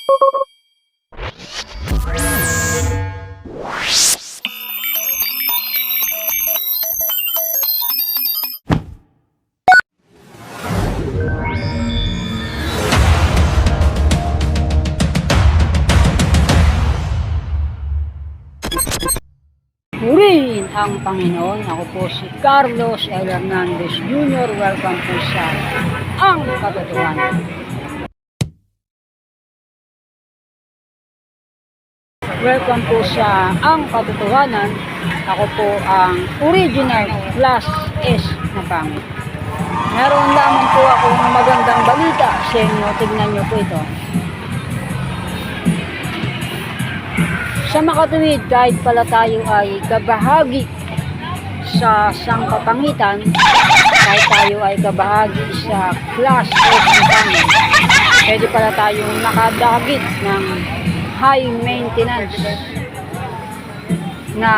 Purihin ang Panginoon. Ako po si Carlos L. Hernandez Jr. Welcome po sa Ang Katotohanan. Welcome po sa Ang Katotohanan. Ako po ang original class S na pangit. Meron lamang po akong magandang balita sa inyo. Tignan nyo po ito. Sa makatuwid, kahit pala tayo ay kabahagi sa sangkapangitan, kahit tayo ay kabahagi sa class of pangit, pwede pala tayong nakadagit ng high maintenance na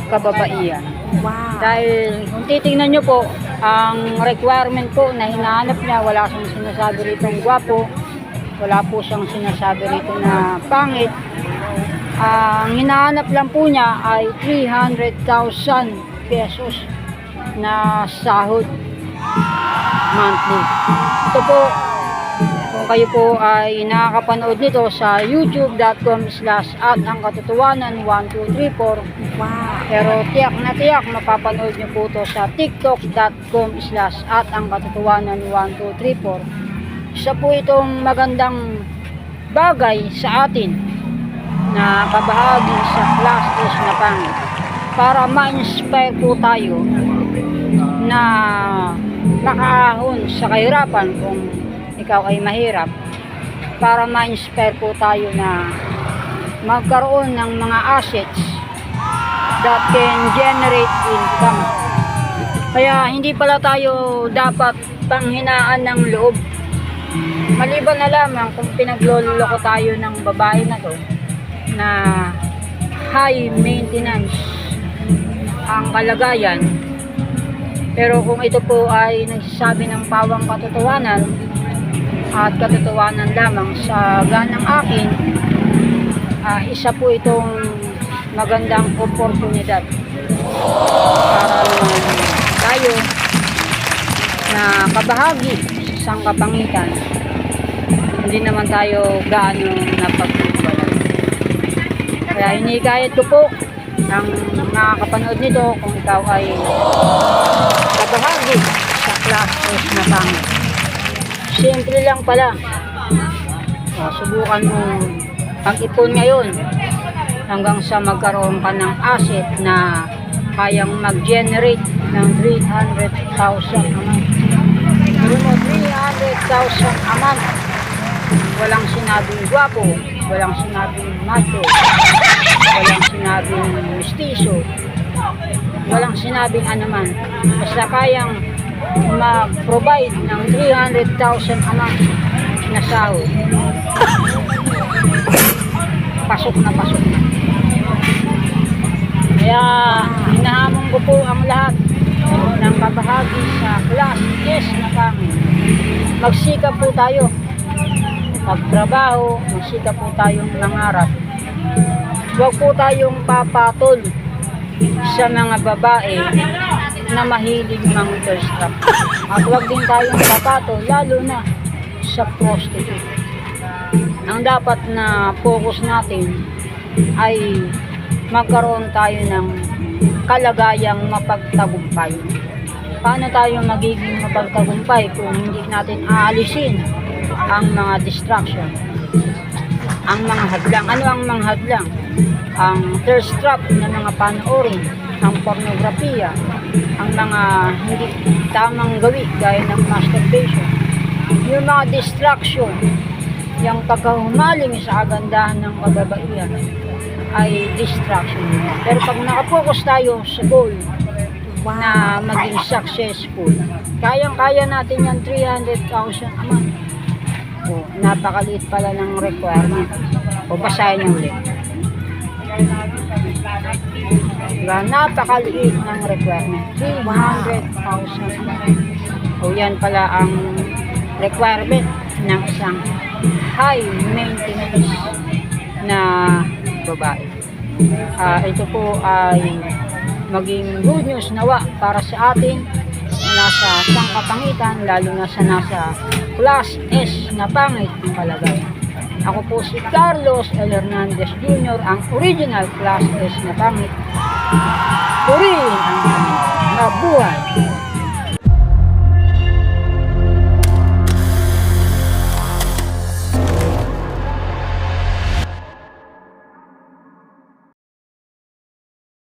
kababaihan. Wow. Dahil kung titingnan nyo po, ang requirement po na hinahanap niya, wala siyang sinasabi rito gwapo, wala po siyang sinasabi rito na pangit. Ang hinahanap lang po niya ay 300,000 pesos na sahod monthly. Ito po, kung kayo po ay nakakapanood nito sa youtube.com/angkatotohanan1234. Wow. Pero tiyak na tiyak mapapanood nyo po ito sa tiktok.com/angkatotohanan1234. Isa po itong magandang bagay sa atin na kabahagi sa class S na pangit para ma-inspire po tayo na makaahon sa kahirapan kung ikaw ay mahirap, para ma-inspire po tayo na magkaroon ng mga assets that can generate income. Kaya hindi pala tayo dapat panghinaan ng loob, maliban na lamang kung pinagloloko tayo ng babae na to na high maintenance ang kalagayan. Pero kung ito po ay nagsasabi ng pawang katotohanan at katotohanan lamang sa ganang akin, isa po itong magandang oportunidad para naman tayo na kabahagi sa sangkapangitan, hindi naman tayo gaano napagtutulad. Kaya hinihikayat ko po ang nakakapanood nito kung ikaw ay kabahagi sa class S na pangit. Simple lang pala. Subukan mo pag-ipon ngayon hanggang sa magkaroon ka ng asset na kayang mag-generate ng 300,000 a month. Pero mo 300,000 a month. Walang sinabing gwapo, walang sinabing macho, walang sinabing mestizo, walang sinabing anuman. Basta kayang mag-provide ng 300,000 a month na sahod. Pasok na pasok na. Kaya hinahamon ko po ang lahat ng kabahagi sa class S na pangit. Magsikap po tayo pagtrabaho, magsikap po tayong nangarap. Huwag po tayong papatol sa mga babae na mahilig mang-thirstrap. At huwag din tayong papatol lalo na sa prostitute. Ang dapat na focus natin ay magkaroon tayo ng kalagayang mapagtagumpay. Paano tayo magiging mapagtagumpay kung hindi natin aalisin ang mga distraction, ang mga hadlang? Ano ang mga hadlang? Ang thirst trap na mga panoorin, ang pornografiya, ang mga hindi tamang gawi gaya ng masturbation, yung mga distraction, yung pagkahumaling sa kagandahan ng kababaihan ay distraction. Pero pag nakapokus tayo sa goal na maging successful, kayang-kaya natin yung 300,000 a month. Napakaliit pala ng requirement. Basahin niyo ulit. Napakaliit ng requirement. 300,000. Yan pala ang requirement ng isang high maintenance na babae. Ito po ay maging good news nawa para sa atin na nasa sangkapangitan, lalo na sa nasa class S na pangit ang kalagayan. Ako po si Carlos L. Hernandez Jr., ang original class S na pangit. Purihin ang mabuhay.